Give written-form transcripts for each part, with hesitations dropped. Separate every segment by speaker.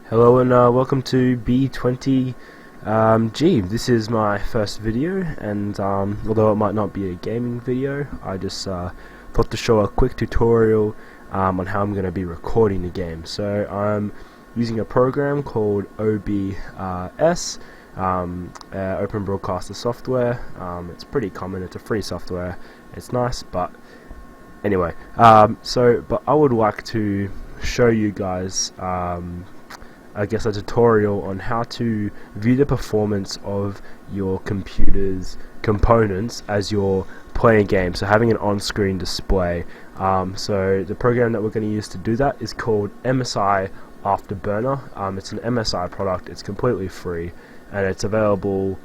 Speaker 1: Hello and welcome to B20 G. This is my first video, and although it might not be a gaming video, I just thought to show a quick tutorial on how I'm going to be recording the game. So I'm using a program called OBS, Open Broadcaster software. It's pretty common, it's a free software, it's nice, but anyway, but I would like to show you guys I guess a tutorial on how to view the performance of your computer's components as you're playing a game, so having an on-screen display. So the program that we're going to use to do that is called MSI Afterburner. It's an MSI product, it's completely free, and it's available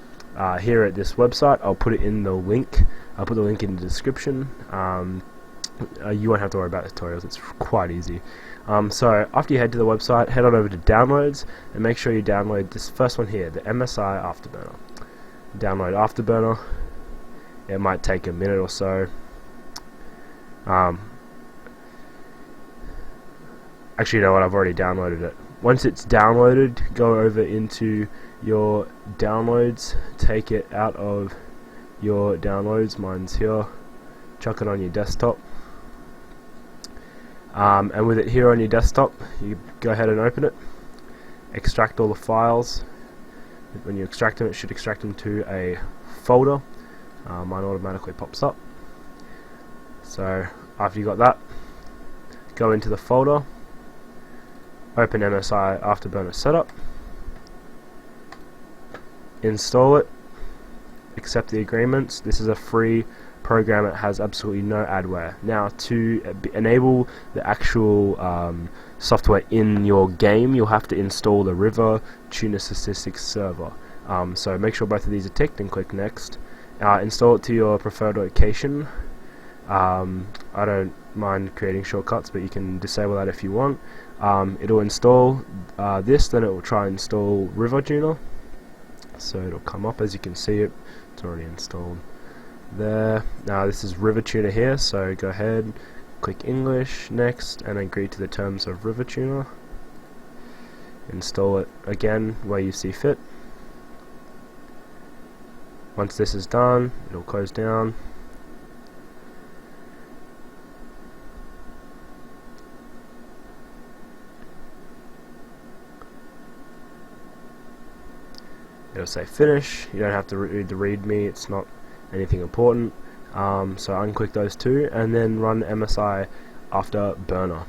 Speaker 1: here at this website. I'll put it in the link, I'll put the link in the description. You won't have to worry about the tutorials, it's quite easy. So after you head to the website, head on over to downloads and make sure you download this first one here, the MSI Afterburner. Download Afterburner. It might take a minute or so. Actually, you know what, I've already downloaded it. Once it's downloaded, go over into your downloads, take it out of your downloads, mine's here, chuck it on your desktop. And with it here on your desktop, you go ahead and open it, extract all the files. When you extract them, it should extract them to a folder. Mine automatically pops up. So after you got that, go into the folder, open MSI Afterburner Setup, install it, accept the agreements. This is a free program. It has absolutely no adware. Now, to enable the actual software in your game, you'll have to install the River Tuner Statistics server. So make sure both of these are ticked and click next. Install it to your preferred location. I don't mind creating shortcuts, but you can disable that if you want. It'll install this, then it will try and install River Tuner. So it'll come up, as you can see it's already installed there. Now this is River Tuner here, so go ahead, click English, next, and agree to the terms of River Tuner. Install it again where you see fit. Once this is done, it'll close down. It'll say finish. You don't have to read the README, it's not anything important. So unclick those two and then run MSI Afterburner.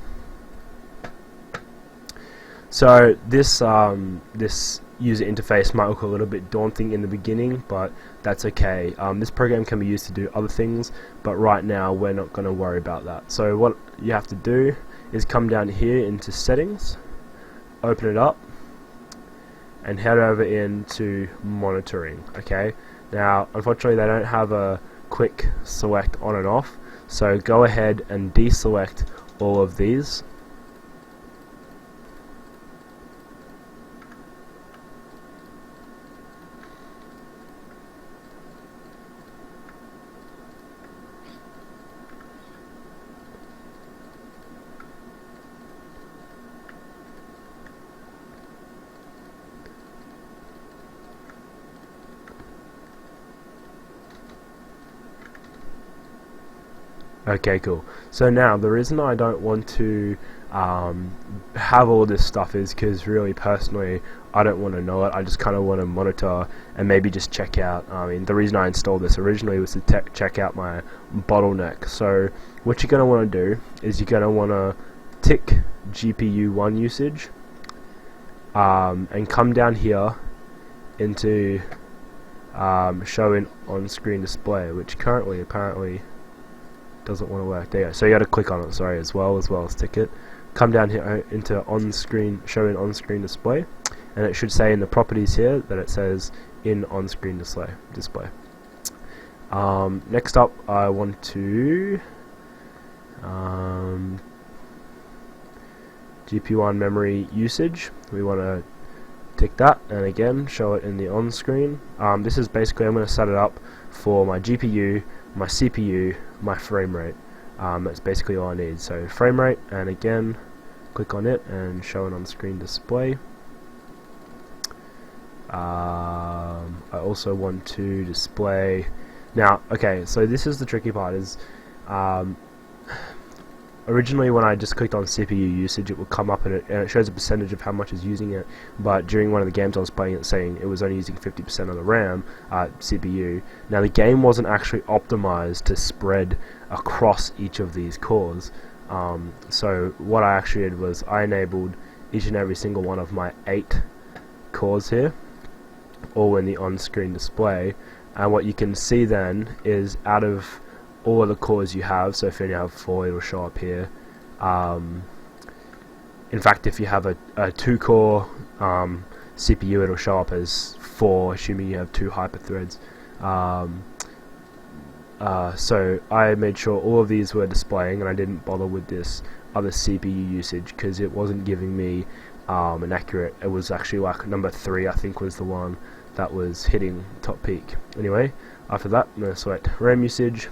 Speaker 1: So this this user interface might look a little bit daunting in the beginning, but that's okay. This program can be used to do other things, but right now we're not going to worry about that. So what you have to do is come down here into settings, open it up, and head over into monitoring. Okay, now unfortunately they don't have a quick select on and off, so go ahead and deselect all of these. Okay, cool. So now the reason I don't want to have all this stuff is because really personally I don't want to know it. I just kind of want to monitor and maybe just check out. The reason I installed this originally was to check out my bottleneck. So what you're going to want to do is you're going to want to tick GPU 1 usage and come down here into showing on-screen display, which currently apparently doesn't want to work. There you go. So you got to click on it, sorry, as well as tick it. Come down here into on-screen, showing on-screen display, and it should say in the properties here that it says in on-screen display. Next up, I want to GPU1 memory usage. We want to tick that, and again show it in the on-screen. This is basically, I'm going to set it up for my GPU, my CPU, my frame rate. That's basically all I need. So frame rate, and again click on it and show it on screen display. I also want to display. Now, okay, so this is the tricky part. Is originally when I just clicked on CPU usage, it will come up and it shows a percentage of how much is using it, but during one of the games I was playing, it saying it was only using 50% of the RAM CPU. Now the game wasn't actually optimized to spread across each of these cores, so what I actually did was I enabled each and every single one of my 8 cores here, all in the on-screen display, and what you can see then is out of all of the cores you have, so if you only have 4, it'll show up here. In fact, if you have a 2-core CPU, it'll show up as 4, assuming you have 2 hyperthreads. So I made sure all of these were displaying, and I didn't bother with this other CPU usage because it wasn't giving me an accurate. It was actually like number 3, I think, was the one that was hitting top peak. Anyway, after that, I'm going to select RAM usage,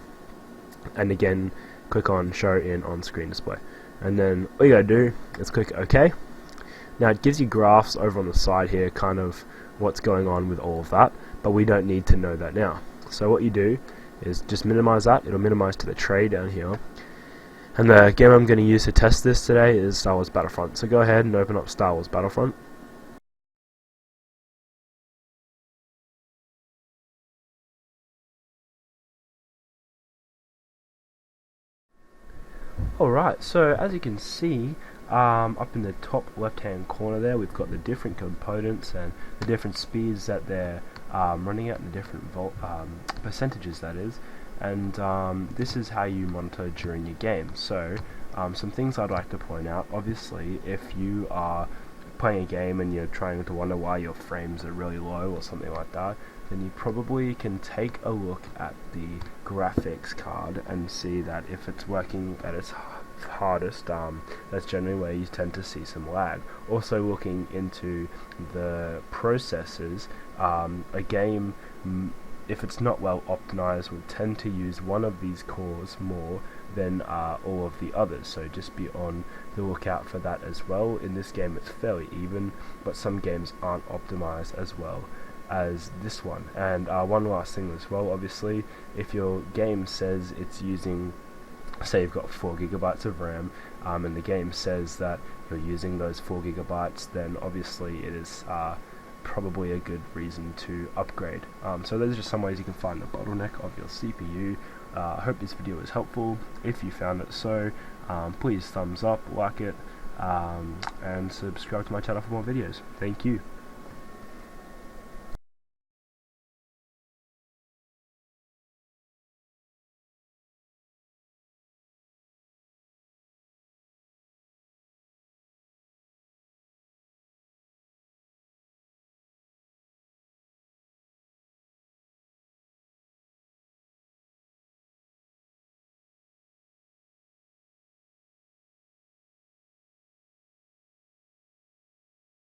Speaker 1: and again click on show in on-screen display, and then all you gotta do is click OK. Now it gives you graphs over on the side here, kind of what's going on with all of that, but we don't need to know that now. So what you do is just minimize that. It'll minimize to the tray down here, and the game I'm going to use to test this today is Star Wars Battlefront. So go ahead and open up Star Wars Battlefront. Alright, so as you can see, up in the top left hand corner there, we've got the different components and the different speeds that they're running at, and the different percentages, that is, and this is how you monitor during your game. So some things I'd like to point out: obviously if you are playing a game and you're trying to wonder why your frames are really low or something like that, then you probably can take a look at the graphics card and see that if it's working at its hardest, that's generally where you tend to see some lag. Also, looking into the processors, a game, if it's not well optimized, will tend to use one of these cores more than all of the others, so just be on the lookout for that as well. In this game it's fairly even, but some games aren't optimized as well as this one. And one last thing as well, obviously if your game says it's using, say you've got 4 gigabytes of RAM, and the game says that you're using those 4 gigabytes, then obviously it is probably a good reason to upgrade. So those are just some ways you can find the bottleneck of your CPU. I hope this video was helpful. If you found it so, please thumbs up, like it, and subscribe to my channel for more videos. Thank you.